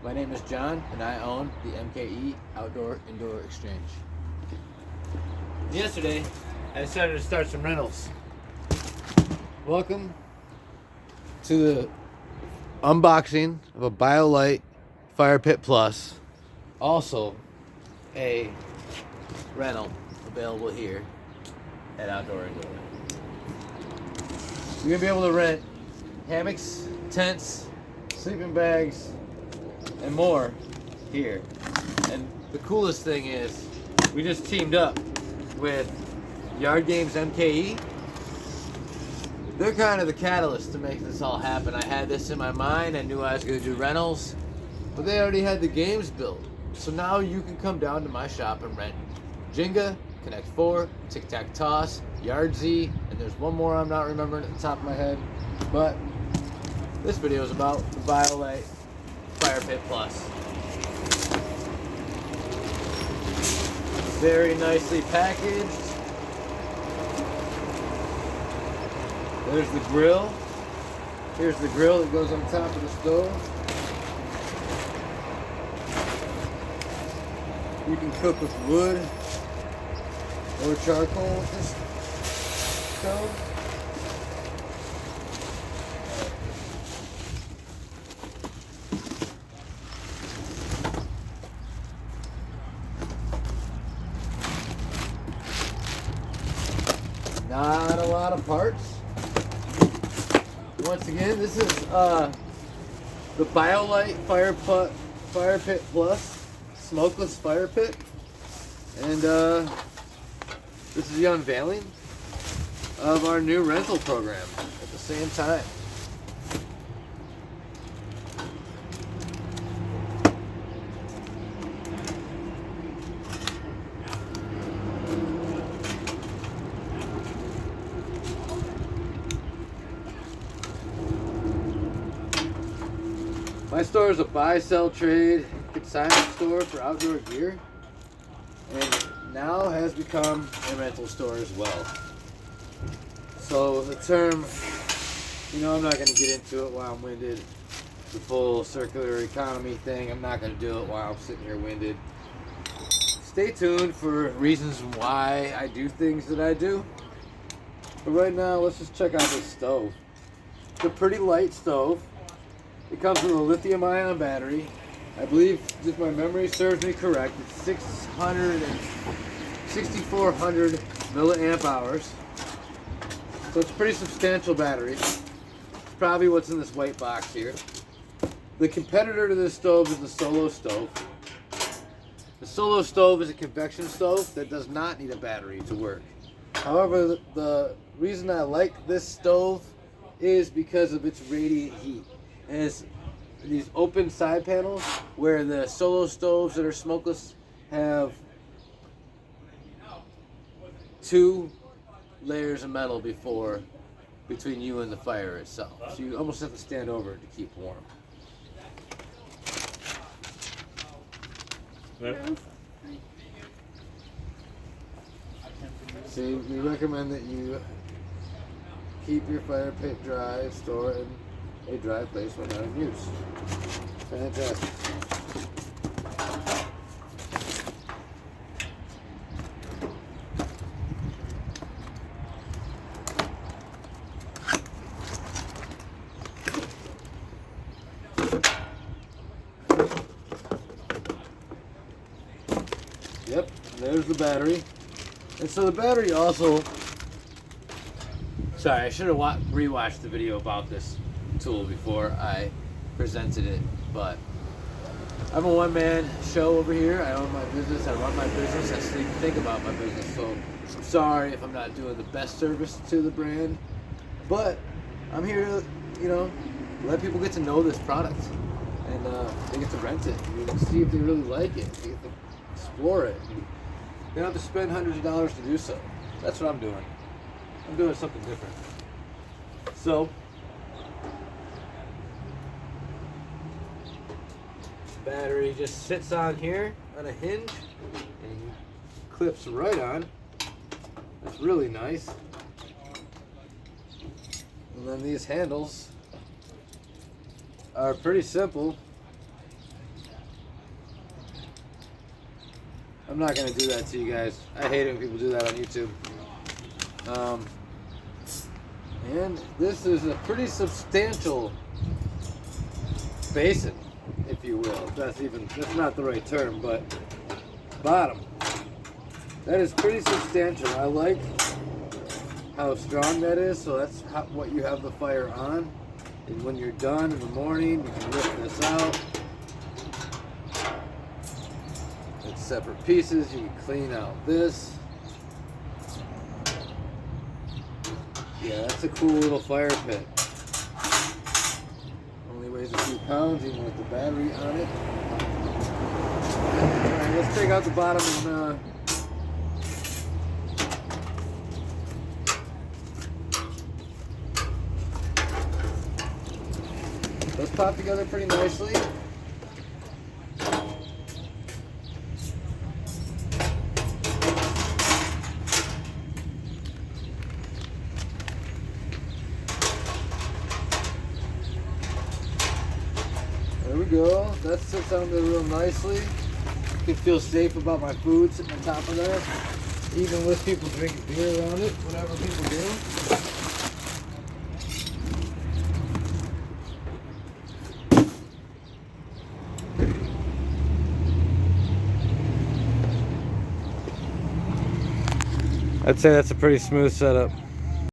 My name is John, and I own the MKE Outdoor Indoor Exchange. Yesterday, I decided to start some rentals. Welcome to the unboxing of a BioLite Firepit Plus. Also, a rental available here at Outdoor Indoor. You're gonna be able to rent hammocks, tents, sleeping bags, and more here. And the coolest thing is, we just teamed up with Yard Games MKE. They're kind of the catalyst to make this all happen. I had this in my mind. I knew I was going to do rentals, but they already had the games built. So now you can come down to my shop and rent Jenga, Connect 4, Tic Tac Toss, Yard Z, and there's one more I'm not remembering at the top of my head. But this video is about the BioLite Firepit Plus. Very nicely packaged. There's the grill. Here's the grill that goes on top of the stove. You can cook with wood or charcoal with this stove. Not a lot of parts. Once again, this is the BioLite Firepit Plus Smokeless Fire Pit. And this is the unveiling of our new rental program at the same time. My store is a buy, sell, trade, consignment store for outdoor gear, and now has become a rental store as well. So the term, I'm not going to get into it while I'm winded. The full circular economy thing, I'm not going to do it while I'm sitting here winded. Stay tuned for reasons why I do things that I do. But right now, let's just check out this stove. It's a pretty light stove. It comes with a lithium-ion battery. I believe, if my memory serves me correct, it's 6,400 milliamp hours. So it's a pretty substantial battery. It's probably what's in this white box here. The competitor to this stove is the Solo stove. The Solo stove is a convection stove that does not need a battery to work. However, the reason I like this stove is because of its radiant heat. And it's these open side panels where the Solo stoves that are smokeless have 2 layers of metal between you and the fire itself. So you almost have to stand over it to keep warm. See, we recommend that you keep your fire pit dry, store it in a dry place when not in use. Fantastic. Yep, there's the battery. And so the battery also, sorry, I should have rewatched the video about this tool before I presented it, but I'm a one-man show over here. I own my business, I run my business, I sleep and think about my business, so I'm sorry if I'm not doing the best service to the brand, but I'm here to, let people get to know this product, and they get to rent it, you can see if they really like it, they get to explore it. They don't have to spend hundreds of dollars to do so. That's what I'm doing. I'm doing something different. So, battery just sits on here on a hinge and clips right on. That's really nice. And then these handles are pretty simple. I'm not gonna do that to you guys. I hate it when people do that on YouTube. And this is a pretty substantial basin, if you will. That's not the right term, but bottom. That is pretty substantial. I like how strong that is, so that's what you have the fire on. And when you're done in the morning, you can lift this out. It's separate pieces. You can clean out this. Yeah, that's a cool little fire pit. Only weighs a few pounds, even with the battery on it. Alright, let's take out the bottom and those pop together pretty nicely. There we go. That sits on there real nicely. You can feel safe about my food sitting on top of that. Even with people drinking beer around it, whatever people do. I'd say that's a pretty smooth setup.